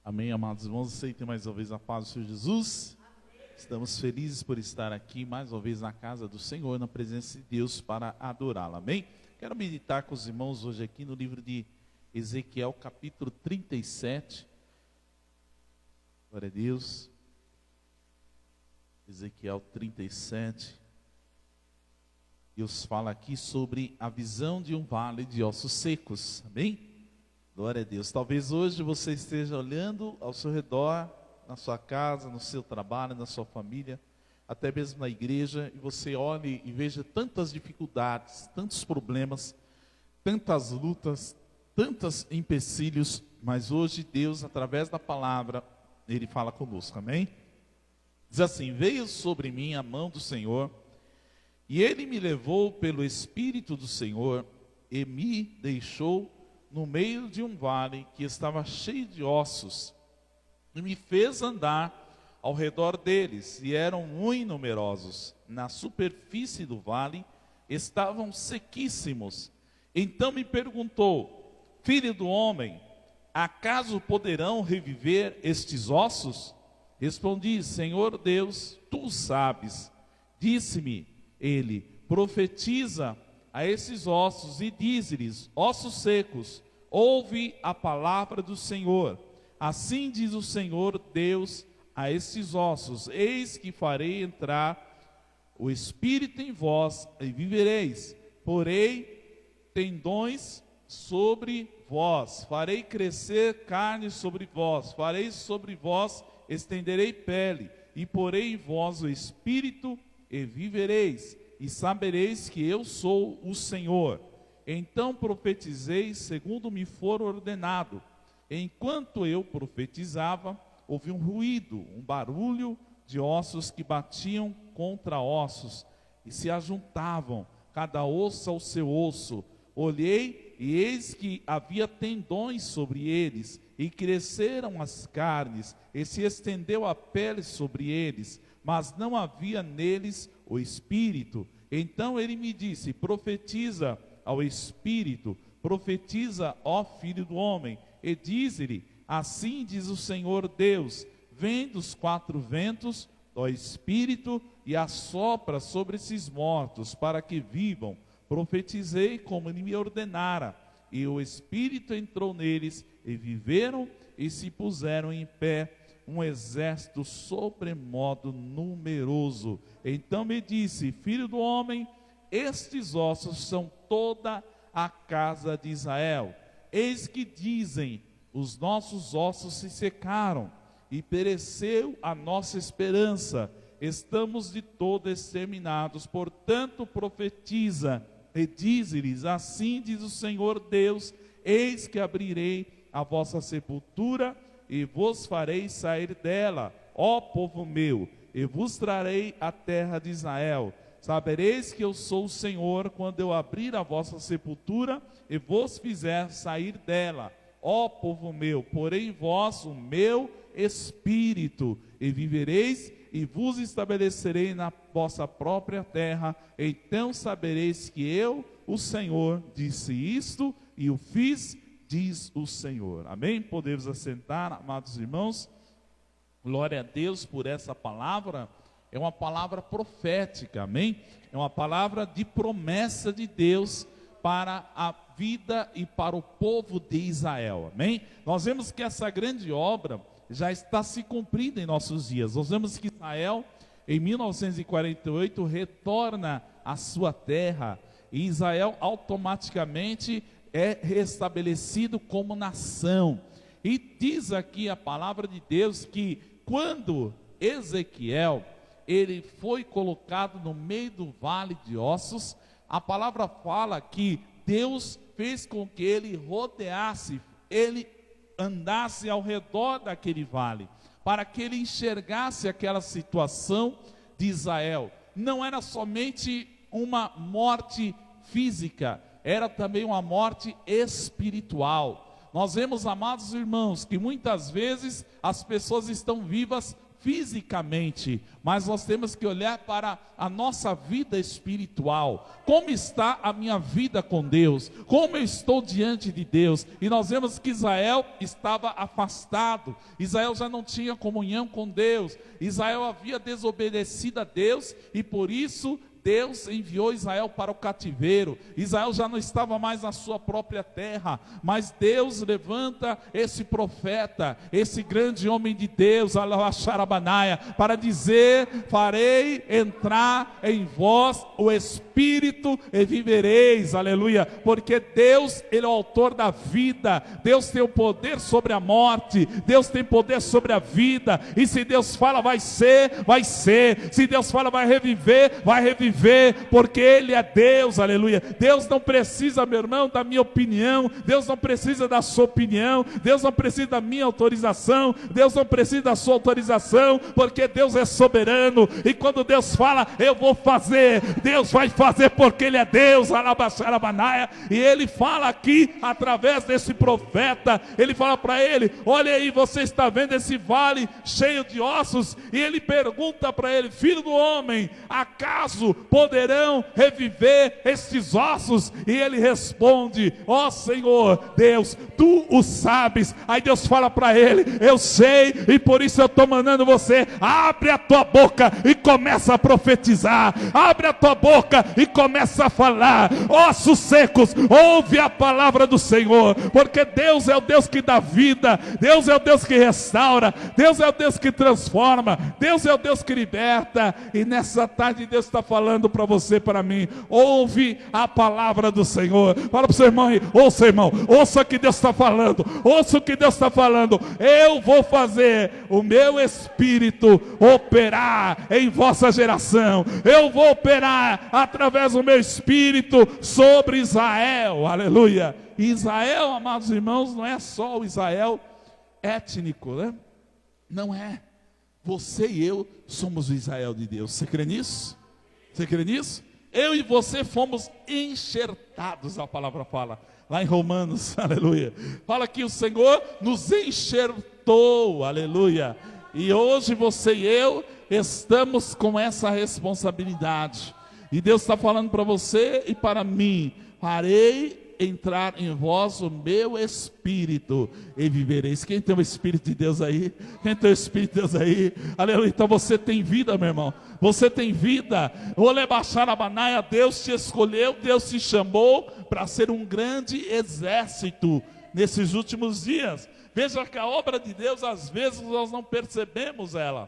Amém, amados irmãos, aceitem mais uma vez a paz do Senhor Jesus. Amém. Estamos felizes por estar aqui mais uma vez na casa do Senhor, na presença de Deus para adorá-lo, amém? Quero meditar com os irmãos hoje aqui no livro de Ezequiel, capítulo 37. Glória a Deus. Ezequiel 37. Deus fala aqui sobre a visão de um vale de ossos secos, amém? Glória a Deus. Talvez hoje você esteja olhando ao seu redor, na sua casa, no seu trabalho, na sua família, até mesmo na igreja, e você olhe e veja tantas dificuldades, tantos problemas, tantas lutas, tantos empecilhos, mas hoje Deus, através da palavra, Ele fala conosco, amém? Diz assim: veio sobre mim a mão do Senhor, e Ele me levou pelo Espírito do Senhor, e me deixou no meio de um vale que estava cheio de ossos, e me fez andar ao redor deles, e eram muito numerosos. Na superfície do vale estavam sequíssimos. Então me perguntou: filho do homem, acaso poderão reviver estes ossos? Respondi: Senhor Deus, tu sabes. Disse-me ele: profetiza a esses ossos e dize-lhes: ossos secos, ouve a palavra do Senhor. Assim diz o Senhor Deus a estes ossos: eis que farei entrar o Espírito em vós e vivereis. Porei tendões sobre vós, farei crescer carne sobre vós, farei sobre vós, estenderei pele, e porei em vós o Espírito e vivereis. E sabereis que eu sou o Senhor. Então profetizei segundo me for ordenado. Enquanto eu profetizava, houve um ruído, um barulho de ossos que batiam contra ossos e se ajuntavam, cada osso ao seu osso. Olhei e eis que havia tendões sobre eles, e cresceram as carnes, e se estendeu a pele sobre eles, mas não havia neles o Espírito. Então ele me disse: profetiza ao Espírito, profetiza, ó filho do homem, e diz-lhe: assim diz o Senhor Deus, vem dos quatro ventos do Espírito e assopra sobre esses mortos, para que vivam. Profetizei como ele me ordenara, e o Espírito entrou neles, e viveram, e se puseram em pé um exército sobremodo numeroso. Então me disse: filho do homem, estes ossos são toda a casa de Israel. Eis que dizem: os nossos ossos se secaram, e pereceu a nossa esperança, estamos de todo exterminados. Portanto profetiza e dize-lhes: assim diz o Senhor Deus, eis que abrirei a vossa sepultura, e vos farei sair dela, ó povo meu, e vos trarei a terra de Israel. Sabereis que eu sou o Senhor, quando eu abrir a vossa sepultura, e vos fizer sair dela, ó povo meu. Porei em vós o meu Espírito, e vivereis, e vos estabelecerei na vossa própria terra. Então sabereis que eu, o Senhor, disse isto, e o fiz, diz o Senhor. Amém? Podemos assentar, amados irmãos. Glória a Deus por essa palavra. É uma palavra profética, amém? É uma palavra de promessa de Deus para a vida e para o povo de Israel, amém? Nós vemos que essa grande obra já está se cumprindo em nossos dias. Nós vemos que Israel, em 1948, retorna à sua terra, e Israel automaticamente é restabelecido como nação. E diz aqui a palavra de Deus que quando Ezequiel ele foi colocado no meio do vale de ossos, a palavra fala que Deus fez com que ele rodeasse, ele andasse ao redor daquele vale, para que ele enxergasse aquela situação de Israel. Não era somente uma morte física, era também uma morte espiritual. Nós vemos, amados irmãos, que muitas vezes as pessoas estão vivas fisicamente, mas nós temos que olhar para a nossa vida espiritual. Como está a minha vida com Deus? Como eu estou diante de Deus? E nós vemos que Israel estava afastado. Israel já não tinha comunhão com Deus. Israel havia desobedecido a Deus e por isso Deus enviou Israel para o cativeiro. Israel já não estava mais na sua própria terra, mas Deus levanta esse profeta, esse grande homem de Deus, Alaxarabanaia, para dizer: farei entrar em vós o Espírito e vivereis, aleluia, porque Deus, Ele é o autor da vida, Deus tem o poder sobre a morte, Deus tem poder sobre a vida, e se Deus fala vai ser, vai ser, se Deus fala vai reviver, vai reviver, porque Ele é Deus, aleluia. Deus não precisa, meu irmão, da minha opinião, Deus não precisa da sua opinião, Deus não precisa da minha autorização, Deus não precisa da sua autorização, porque Deus é soberano, e quando Deus fala, eu vou fazer, Deus vai fazer, porque Ele é Deus, Alabaxarabanaia, e Ele fala aqui, através desse profeta, Ele fala para ele: olha aí, você está vendo esse vale cheio de ossos? E Ele pergunta para ele: filho do homem, acaso poderão reviver estes ossos? E ele responde: ó Senhor Deus, tu o sabes. Aí Deus fala para ele: eu sei, e por isso eu estou mandando você, abre a tua boca e começa a profetizar, abre a tua boca e começa a falar. Ossos secos, ouve a palavra do Senhor, porque Deus é o Deus que dá vida, Deus é o Deus que restaura, Deus é o Deus que transforma, Deus é o Deus que liberta. E nessa tarde Deus está falando para você, para mim: ouve a palavra do Senhor. Fala para o seu irmão aí: ouça, irmão, ouça o que Deus está falando, ouça o que Deus está falando. Eu vou fazer o meu Espírito operar em vossa geração, eu vou operar através do meu Espírito sobre Israel, aleluia. Israel, amados irmãos, não é só o Israel étnico, né? Não é. Você e eu somos o Israel de Deus. Você crê nisso? Você crê nisso? Eu e você fomos enxertados, a palavra fala lá em Romanos, aleluia. Fala que o Senhor nos enxertou, aleluia. E hoje você e eu estamos com essa responsabilidade. E Deus está falando para você e para mim: farei entrar em vós o meu Espírito e vivereis. Quem tem o Espírito de Deus aí? Quem tem o Espírito de Deus aí? Aleluia. Então você tem vida, meu irmão. Você tem vida. Olebaxarabanaia, Deus te escolheu, Deus te chamou para ser um grande exército nesses últimos dias. Veja que a obra de Deus, às vezes nós não percebemos ela.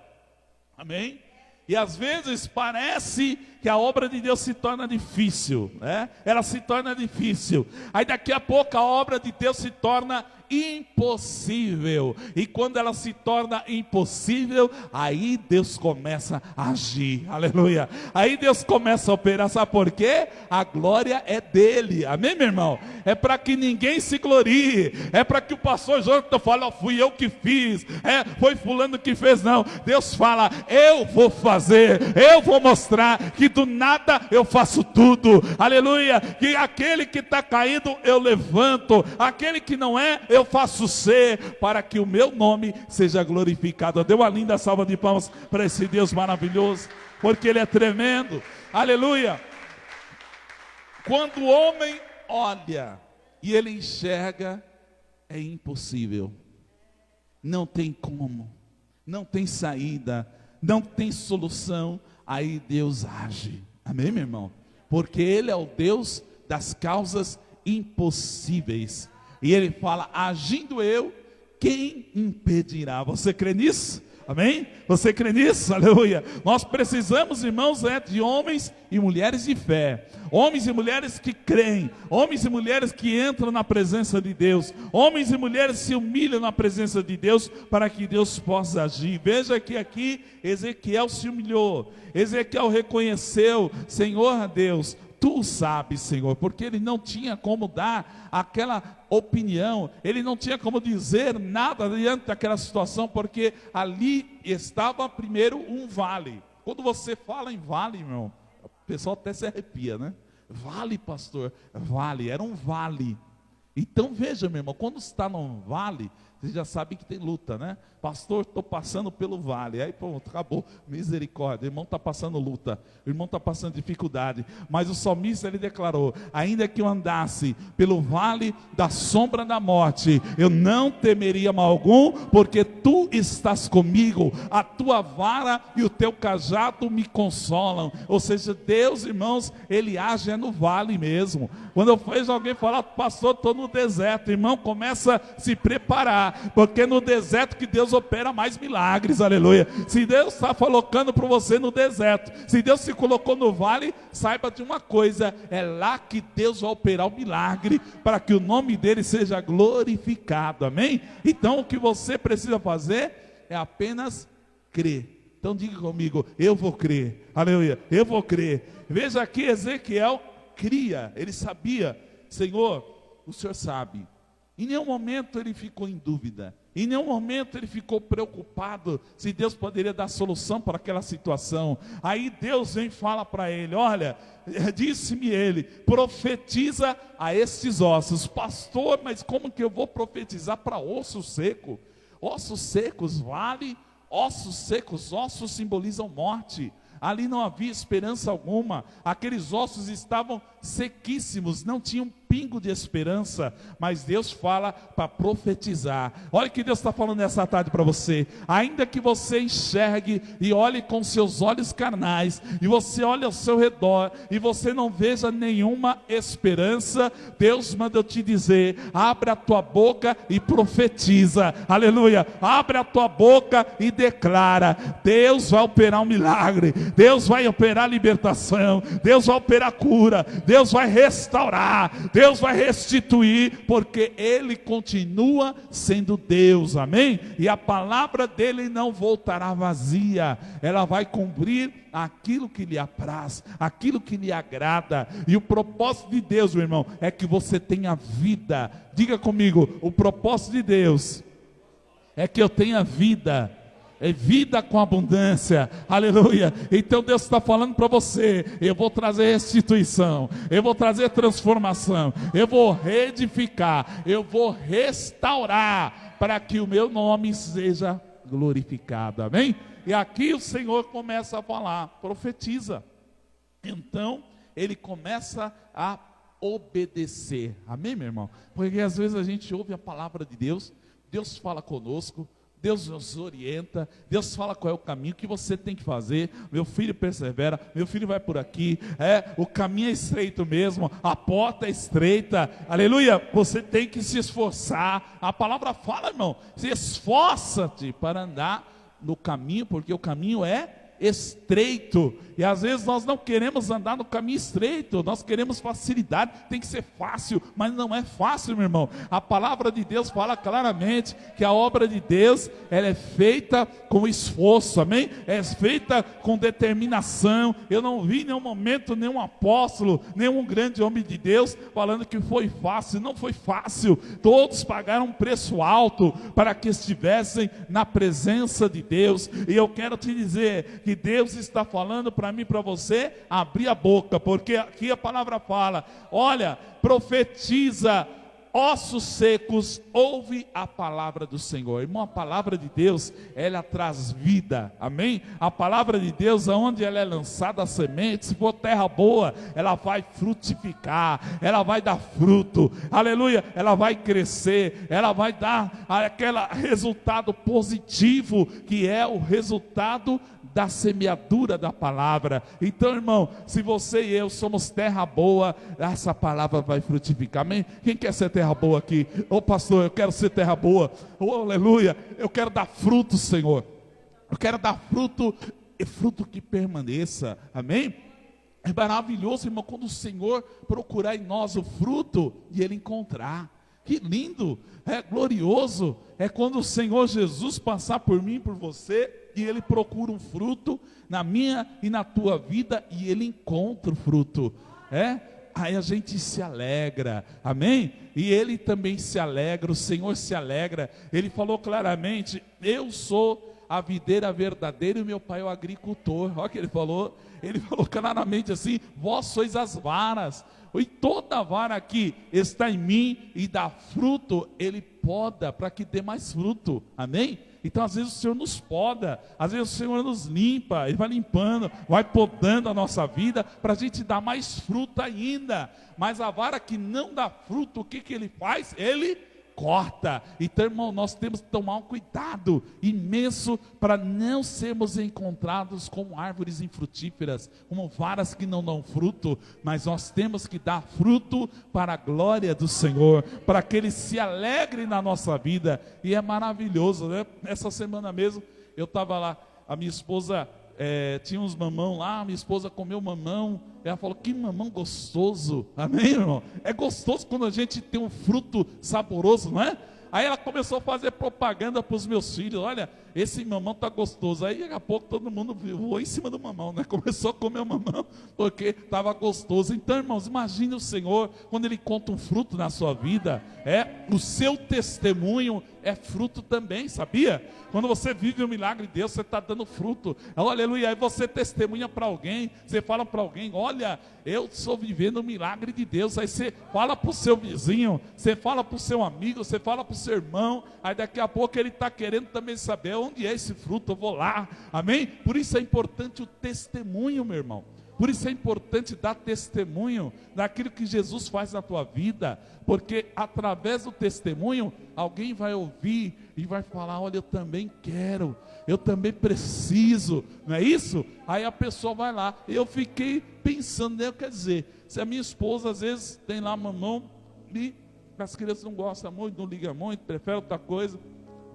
Amém? E às vezes parece que a obra de Deus se torna difícil, né? Ela se torna difícil. Aí daqui a pouco a obra de Deus se torna impossível. E quando ela se torna impossível, aí Deus começa a agir. Aleluia. Aí Deus começa a operar. Sabe por quê? A glória é dele. Amém, meu irmão? É para que ninguém se glorie. É para que o pastor Jonathan fale: ó, fui eu que fiz. Foi fulano que fez. Não. Deus fala: eu vou fazer. Eu vou mostrar que do nada eu faço tudo. Aleluia. Que aquele que está caído eu levanto. Aquele que não é, eu faço ser, para que o meu nome seja glorificado. Dê uma linda salva de palmas para esse Deus maravilhoso, porque Ele é tremendo. Aleluia. Quando o homem olha e ele enxerga, é impossível. Não tem como, não tem saída, não tem solução. Aí Deus age. Amém, meu irmão? Porque Ele é o Deus das causas impossíveis. E Ele fala: agindo eu, quem impedirá? Você crê nisso? Amém? Você crê nisso? Aleluia. Nós precisamos, irmãos, de homens e mulheres de fé. Homens e mulheres que creem. Homens e mulheres que entram na presença de Deus. Homens e mulheres que se humilham na presença de Deus, para que Deus possa agir. Veja que aqui Ezequiel se humilhou. Ezequiel reconheceu: Senhor Deus, Tu sabes, Senhor, porque ele não tinha como dar aquela opinião, ele não tinha como dizer nada diante daquela situação, porque ali estava primeiro um vale. Quando você fala em vale, irmão, o pessoal até se arrepia, né? Vale, pastor, vale, era um vale. Então veja, meu irmão, quando está num vale, você já sabe que tem luta, né? Pastor, estou passando pelo vale. Aí pronto, acabou. Misericórdia, o irmão está passando luta, o irmão está passando dificuldade. Mas o salmista, ele declarou: ainda que eu andasse pelo vale da sombra da morte, eu não temeria mal algum, porque tu estás comigo, a tua vara e o teu cajado me consolam. Ou seja, Deus, irmãos, ele age no vale mesmo. Quando eu vejo alguém falar: pastor, estou no deserto, irmão, começa a se preparar, porque no deserto que Deus opera mais milagres, aleluia. Se Deus está colocando para você no deserto, se Deus se colocou no vale, saiba de uma coisa: é lá que Deus vai operar o milagre, para que o nome dele seja glorificado, amém? Então o que você precisa fazer é apenas crer. Então diga comigo: eu vou crer, aleluia, eu vou crer. Veja aqui, Ezequiel cria, ele sabia: Senhor, o Senhor sabe. Em nenhum momento ele ficou em dúvida, em nenhum momento ele ficou preocupado se Deus poderia dar solução para aquela situação. Aí Deus vem e fala para ele: olha, disse-me ele, profetiza a estes ossos. Pastor, mas como que eu vou profetizar para osso seco? Ossos secos, vale, ossos secos, ossos simbolizam morte. Ali não havia esperança alguma, aqueles ossos estavam sequíssimos, não tinham pingo de esperança, mas Deus fala para profetizar. Olha o que Deus está falando nessa tarde para você: ainda que você enxergue e olhe com seus olhos carnais, e você olhe ao seu redor, e você não veja nenhuma esperança, Deus manda eu te dizer: abre a tua boca e profetiza, aleluia, abre a tua boca e declara. Deus vai operar um milagre, Deus vai operar libertação, Deus vai operar cura, Deus vai restaurar, Deus vai restituir, porque Ele continua sendo Deus, amém? E a palavra dele não voltará vazia, ela vai cumprir aquilo que lhe apraz, aquilo que lhe agrada. E o propósito de Deus, meu irmão, é que você tenha vida. Diga comigo: o propósito de Deus é que eu tenha vida, é vida com abundância, aleluia. Então Deus está falando para você: eu vou trazer restituição, eu vou trazer transformação, eu vou reedificar, eu vou restaurar, para que o meu nome seja glorificado, amém? E aqui o Senhor começa a falar: profetiza. Então ele começa a obedecer, amém, meu irmão? Porque às vezes a gente ouve a palavra de Deus, Deus fala conosco, Deus nos orienta, Deus fala qual é o caminho que você tem que fazer. Meu filho, persevera, meu filho, vai por aqui, o caminho é estreito mesmo, a porta é estreita, aleluia, você tem que se esforçar. A palavra fala, irmão, se esforça-te para andar no caminho, porque o caminho é estreito, e às vezes nós não queremos andar no caminho estreito, nós queremos facilidade, tem que ser fácil, mas não é fácil, meu irmão. A palavra de Deus fala claramente que a obra de Deus, ela é feita com esforço, amém? É feita com determinação. Eu não vi em nenhum momento nenhum apóstolo, nenhum grande homem de Deus falando que foi fácil. Não foi fácil, todos pagaram um preço alto para que estivessem na presença de Deus. E eu quero te dizer que Deus está falando para mim, para você, abrir a boca, porque aqui a palavra fala: olha, profetiza, ossos secos, ouve a palavra do Senhor. Irmão, a palavra de Deus, ela traz vida, amém? A palavra de Deus, aonde ela é lançada a semente, se for terra boa, ela vai frutificar, ela vai dar fruto, aleluia, ela vai crescer, ela vai dar aquele resultado positivo, que é o resultado da semeadura da palavra. Então, irmão, se você e eu somos terra boa, essa palavra vai frutificar, amém? Quem quer ser terra boa aqui? Ô pastor, eu quero ser terra boa, aleluia, eu quero dar fruto, Senhor, eu quero dar fruto, e fruto que permaneça, amém? É maravilhoso, irmão, quando o Senhor procurar em nós o fruto e Ele encontrar. Que lindo, é glorioso, é quando o Senhor Jesus passar por mim, por você, e Ele procura um fruto na minha e na tua vida, e Ele encontra o fruto, aí a gente se alegra, amém? E Ele também se alegra, o Senhor se alegra. Ele falou claramente: eu sou a videira verdadeira e meu pai é o agricultor. Olha o que ele falou claramente assim: vós sois as varas, E toda vara que está em mim e dá fruto, Ele poda para que dê mais fruto, amém? Então às vezes o Senhor nos poda, às vezes o Senhor nos limpa, Ele vai limpando, vai podando a nossa vida, para a gente dar mais fruto ainda. Mas a vara que não dá fruto, o que Ele faz? Ele corta. Então, irmão, nós temos que tomar um cuidado imenso para não sermos encontrados como árvores infrutíferas, como varas que não dão fruto, mas nós temos que dar fruto para a glória do Senhor, para que Ele se alegre na nossa vida. E é maravilhoso, né? Essa semana mesmo, eu estava lá, a minha esposa tinha uns mamão lá, minha esposa comeu mamão, ela falou, que mamão gostoso, amém, irmão? É gostoso quando a gente tem um fruto saboroso, não é? Aí ela começou a fazer propaganda para os meus filhos, olha, esse mamão está gostoso. Aí daqui a pouco todo mundo voou em cima do mamão, né? Começou a comer o mamão, porque estava gostoso. Então, irmãos, imagine o Senhor, quando Ele conta um fruto na sua vida, o seu testemunho é fruto também, sabia? Quando você vive o milagre de Deus, você está dando fruto, aleluia. Aí você testemunha para alguém, você fala para alguém, olha, eu estou vivendo o milagre de Deus. Aí você fala para o seu vizinho, você fala para o seu amigo, você fala para o seu irmão, aí daqui a pouco ele está querendo também saber onde é esse fruto, eu vou lá, amém? Por isso é importante o testemunho, meu irmão. Por isso é importante dar testemunho daquilo que Jesus faz na tua vida, porque através do testemunho, alguém vai ouvir e vai falar, olha, eu também quero, eu também preciso, não é isso? Aí a pessoa vai lá. Eu fiquei pensando, né? Quer dizer, se a minha esposa às vezes tem lá mamão e as crianças não gostam muito, não ligam muito, preferem outra coisa,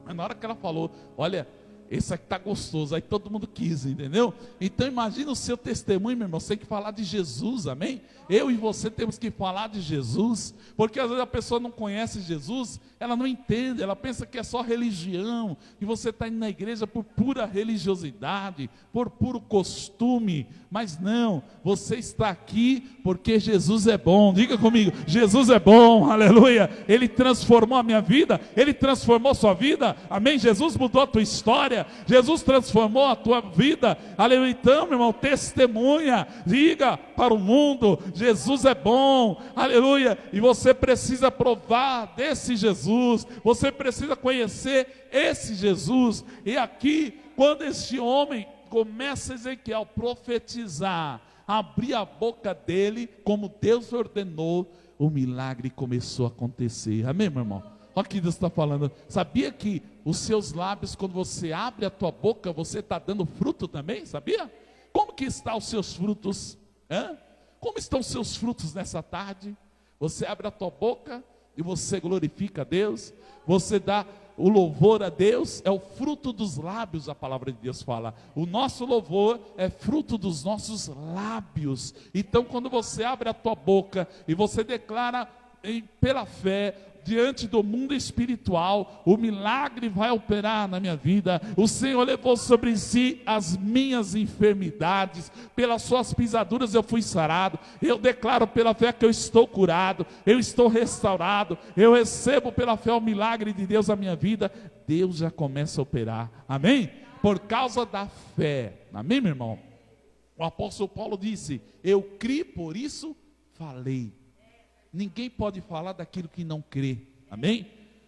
mas na hora que ela falou, olha, esse aqui está gostoso, aí todo mundo quis, entendeu? Então imagina o seu testemunho, meu irmão, você tem que falar de Jesus, amém? Eu e você temos que falar de Jesus, porque às vezes a pessoa não conhece Jesus, ela não entende, ela pensa que é só religião, que você está indo na igreja por pura religiosidade, por puro costume, mas não, você está aqui porque Jesus é bom. Diga comigo, Jesus é bom, aleluia. Ele transformou a minha vida, Ele transformou a sua vida, amém? Jesus mudou a tua história, Jesus transformou a tua vida, aleluia. Então, meu irmão, testemunha, diga para o mundo, Jesus é bom, aleluia. E você precisa provar desse Jesus, você precisa conhecer esse Jesus. E aqui, quando este homem começa, Ezequiel, a profetizar, abrir a boca dele, como Deus ordenou, o milagre começou a acontecer, amém, meu irmão? Olha o que Deus está falando. Sabia que os seus lábios, quando você abre a tua boca, você está dando fruto também, sabia? Como que estão os seus frutos? Como estão os seus frutos nessa tarde? Você abre a tua boca e você glorifica a Deus, você dá o louvor a Deus, é o fruto dos lábios, a palavra de Deus fala. O nosso louvor é fruto dos nossos lábios. Então quando você abre a tua boca e você declara pela fé, diante do mundo espiritual, o milagre vai operar na minha vida. O Senhor levou sobre si as minhas enfermidades, pelas suas pisaduras eu fui sarado. Eu declaro pela fé que eu estou curado, eu estou restaurado, eu recebo pela fé o milagre de Deus na minha vida. Deus já começa a operar, amém? Por causa da fé, amém, meu irmão? O apóstolo Paulo disse, eu criei, por isso falei. Ninguém pode falar daquilo que não crê, amém?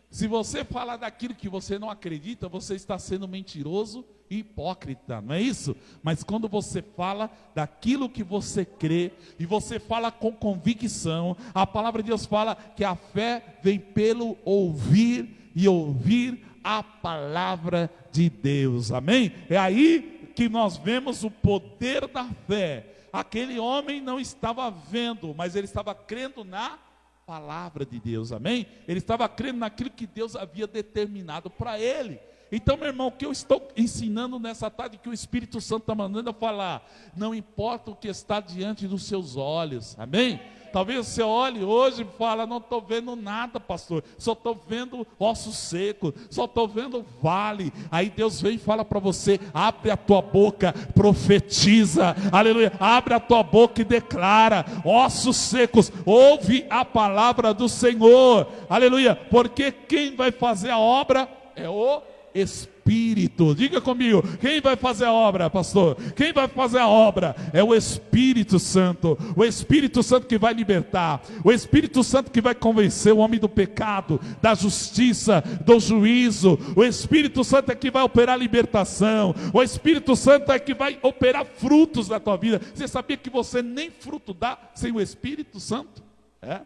Se você falar daquilo que você não acredita, você está sendo mentiroso e hipócrita, não é isso? Mas quando você fala daquilo que você crê, e você fala com convicção, a palavra de Deus fala que a fé vem pelo ouvir, e ouvir a palavra de Deus, amém? É aí que nós vemos o poder da fé. Aquele homem não estava vendo, mas ele estava crendo na palavra de Deus, amém? Ele estava crendo naquilo que Deus havia determinado para ele. Então, meu irmão, o que eu estou ensinando nessa tarde, que o Espírito Santo está mandando eu falar, não importa o que está diante dos seus olhos, amém? Talvez você olhe hoje e fala, não estou vendo nada, pastor, só estou vendo ossos secos, só estou vendo vale. Aí Deus vem e fala para você, abre a tua boca, profetiza, aleluia, abre a tua boca e declara, ossos secos, ouve a palavra do Senhor, aleluia, porque quem vai fazer a obra é o Espírito. Diga comigo, quem vai fazer a obra, pastor? Quem vai fazer a obra? É o Espírito Santo. O Espírito Santo que vai libertar. O Espírito Santo que vai convencer o homem do pecado, da justiça, do juízo. O Espírito Santo é que vai operar libertação. O Espírito Santo é que vai operar frutos na tua vida. Você sabia que você nem fruto dá sem o Espírito Santo? É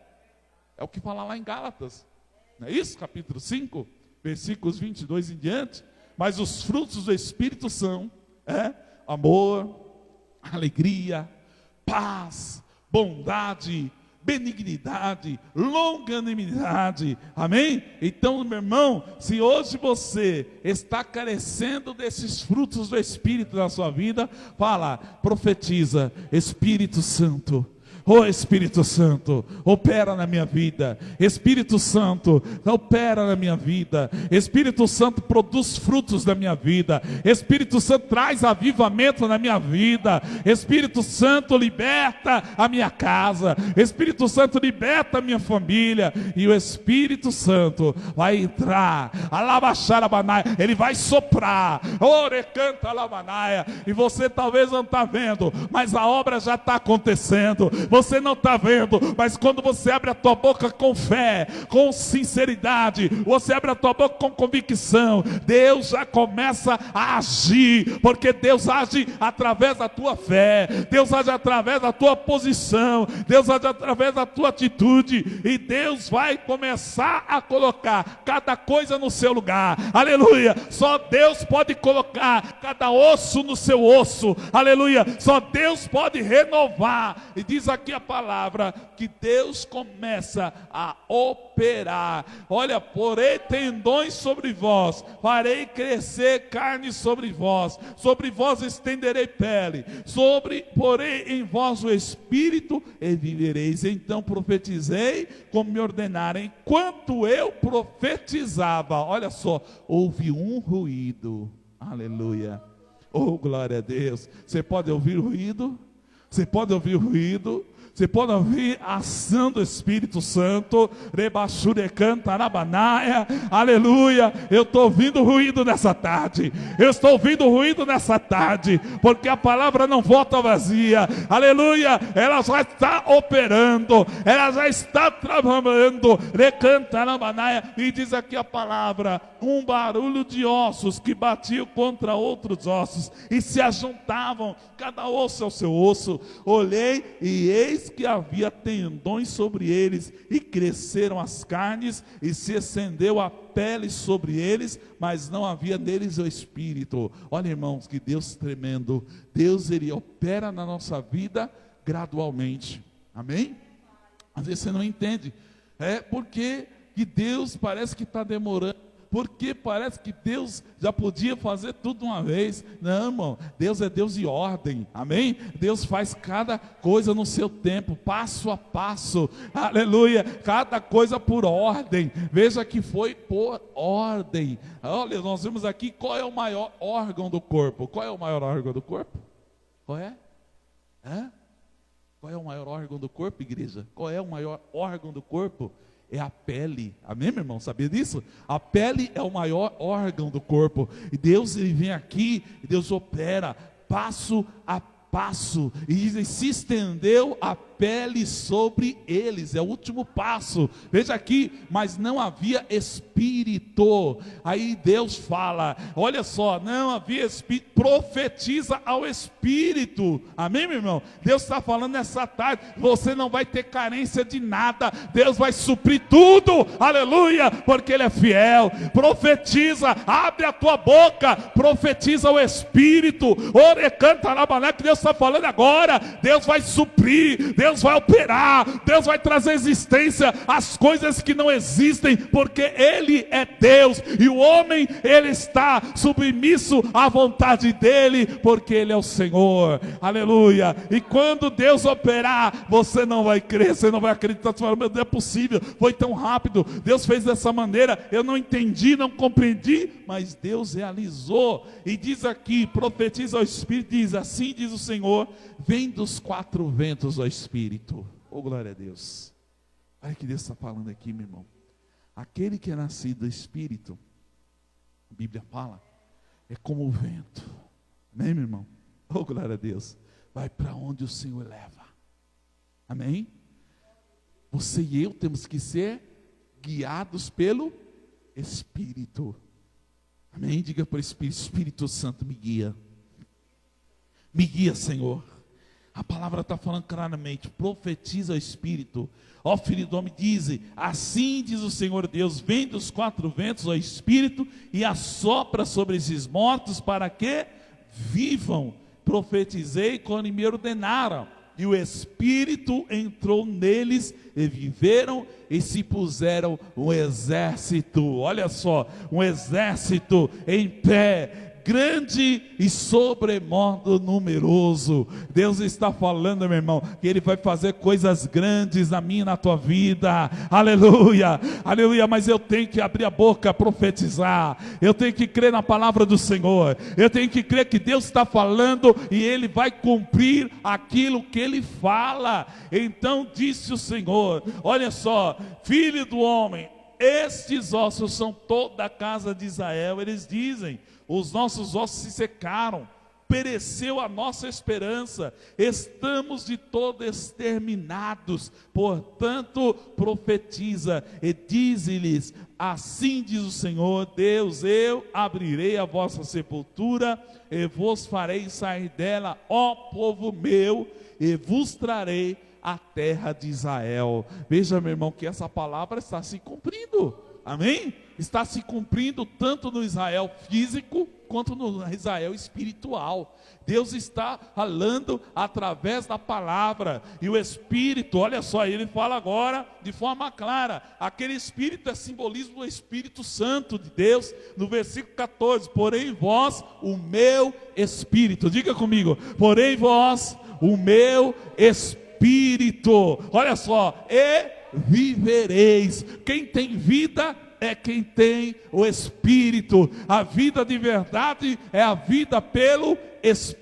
o que fala lá em Gálatas. Não é isso? Capítulo 5, versículos 22 em diante. Mas os frutos do Espírito são amor, alegria, paz, bondade, benignidade, longanimidade. Amém? Então, meu irmão, se hoje você está carecendo desses frutos do Espírito na sua vida, fala, profetiza, Espírito Santo. Oh Espírito Santo, opera na minha vida. Espírito Santo, opera na minha vida. Espírito Santo, produz frutos na minha vida. Espírito Santo, traz avivamento na minha vida. Espírito Santo, liberta a minha casa. Espírito Santo, liberta a minha família. E o Espírito Santo vai entrar, ele vai soprar, orecanta alabanaia. E você talvez não está vendo, mas a obra já está acontecendo. Você não está vendo, mas quando você abre a tua boca com fé, com sinceridade, você abre a tua boca com convicção, Deus já começa a agir, porque Deus age através da tua fé, Deus age através da tua posição, Deus age através da tua atitude, e Deus vai começar a colocar cada coisa no seu lugar. Aleluia! Só Deus pode colocar cada osso no seu osso. Aleluia! Só Deus pode renovar. E diz aqui a palavra que Deus começa a operar. Olha, porei tendões sobre vós, farei crescer carne sobre vós estenderei pele, porei em vós o Espírito e vivereis. Então profetizei como me ordenarem. Enquanto eu profetizava, olha só, houve um ruído. Aleluia. Oh, glória a Deus. Você pode ouvir o ruído? Você pode ouvir o ruído? Você pode ouvir a ação do Espírito Santo. Aleluia. Eu estou ouvindo ruído nessa tarde. Eu estou ouvindo ruído nessa tarde, porque a palavra não volta vazia. Aleluia. Ela já está operando, ela já está trabalhando. E diz aqui a palavra: um barulho de ossos que batiam contra outros ossos e se ajuntavam, cada osso ao seu osso. Olhei e eis que havia tendões sobre eles, e cresceram as carnes, e se estendeu a pele sobre eles, mas não havia neles o Espírito. Olha, irmãos, que Deus tremendo. Deus, Ele opera na nossa vida gradualmente. Amém? Às vezes você não entende. Porque que Deus parece que está demorando. Porque parece que Deus já podia fazer tudo de uma vez. Não, irmão, Deus é Deus de ordem, amém? Deus faz cada coisa no seu tempo, passo a passo, aleluia, cada coisa por ordem. Veja que foi por ordem. Olha, nós vemos aqui qual é o maior órgão do corpo. Qual é o maior órgão do corpo? Qual é? Qual é o maior órgão do corpo, igreja? Qual é o maior órgão do corpo? É a pele. Amém, meu irmão? Sabia disso? A pele é o maior órgão do corpo. E Deus, Ele vem aqui, e Deus opera passo a passo. E dizem, se estendeu a pele sobre eles. É o último passo. Veja aqui, mas não havia Espírito. Aí Deus fala, olha só, não havia Espírito. Profetiza ao Espírito. Amém, meu irmão? Deus está falando nessa tarde, você não vai ter carência de nada. Deus vai suprir tudo. Aleluia, porque Ele é fiel. Profetiza, abre a tua boca, profetiza o Espírito. Orecanta na que Deus está falando agora. Deus vai suprir, Deus vai operar, Deus vai trazer existência às coisas que não existem, porque Ele é Deus, e o homem, ele está submisso à vontade dEle, porque Ele é o Senhor. Aleluia. E quando Deus operar, você não vai crer, você não vai acreditar, você vai falar, meu Deus, é possível, foi tão rápido, Deus fez dessa maneira, eu não entendi, não compreendi, mas Deus realizou. E diz aqui, profetiza ao Espírito, diz, assim diz o Senhor, vem dos quatro ventos ao Espírito. Oh, glória a Deus. Olha que Deus está falando aqui, meu irmão. Aquele que é nascido do Espírito, a Bíblia fala, é como o vento. Amém, meu irmão? Oh, glória a Deus. Vai para onde o Senhor leva. Amém? Você e eu temos que ser guiados pelo Espírito. Amém? Diga para o Espírito: Espírito Santo, me guia. Me guia, Senhor. A palavra está falando claramente: profetiza o Espírito. Ó filho do homem, diz: assim diz o Senhor Deus, vem dos quatro ventos, ó Espírito, e assopra sobre esses mortos para que vivam. Profetizei quando me ordenaram, e o Espírito entrou neles, e viveram, e se puseram um exército. Olha só, um exército em pé, grande e sobremodo numeroso. Deus está falando, meu irmão, que Ele vai fazer coisas grandes na minha e na tua vida. Aleluia, aleluia. Mas eu tenho que abrir a boca, profetizar. Eu tenho que crer na palavra do Senhor. Eu tenho que crer que Deus está falando e Ele vai cumprir aquilo que Ele fala. Então disse o Senhor: olha só, filho do homem, estes ossos são toda a casa de Israel. Eles dizem: os nossos ossos se secaram, pereceu a nossa esperança, estamos de todo exterminados. Portanto, profetiza e dize-lhes: assim diz o Senhor Deus, eu abrirei a vossa sepultura e vos farei sair dela, ó povo meu, e vos trarei a terra de Israel. Veja, meu irmão, que essa palavra está se cumprindo. Amém? Está se cumprindo tanto no Israel físico quanto no Israel espiritual. Deus está falando através da palavra. E o Espírito, olha só, ele fala agora de forma clara. Aquele Espírito é simbolismo do Espírito Santo de Deus. No versículo 14: porém vós o meu Espírito. Diga comigo: porém vós o meu Espírito. Olha só, e vivereis. Quem tem vida é quem tem o Espírito. A vida de verdade é a vida pelo Espírito.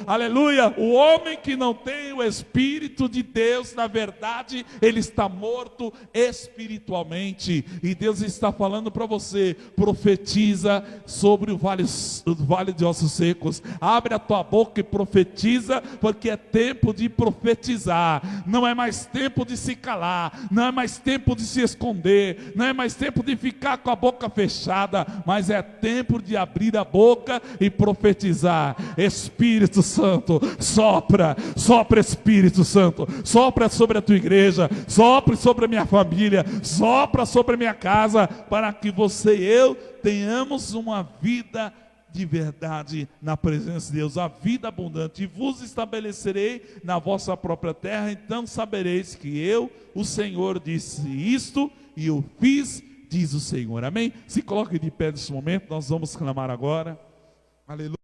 Aleluia. O homem que não tem o Espírito de Deus, na verdade, ele está morto espiritualmente. E Deus está falando para você: profetiza sobre o vale de ossos secos. Abre a tua boca e profetiza, porque é tempo de profetizar. Não é mais tempo de se calar, não é mais tempo de se esconder, não é mais tempo de ficar com a boca fechada, mas é tempo de abrir a boca e profetizar. Espírito Santo, sopra, sopra, Espírito Santo, sopra sobre a tua igreja, sopra sobre a minha família, sopra sobre a minha casa, para que você e eu tenhamos uma vida de verdade na presença de Deus, a vida abundante. E vos estabelecerei na vossa própria terra, então sabereis que eu, o Senhor, disse isto e o fiz, diz o Senhor. Amém? Se coloque de pé nesse momento, nós vamos clamar agora. Aleluia.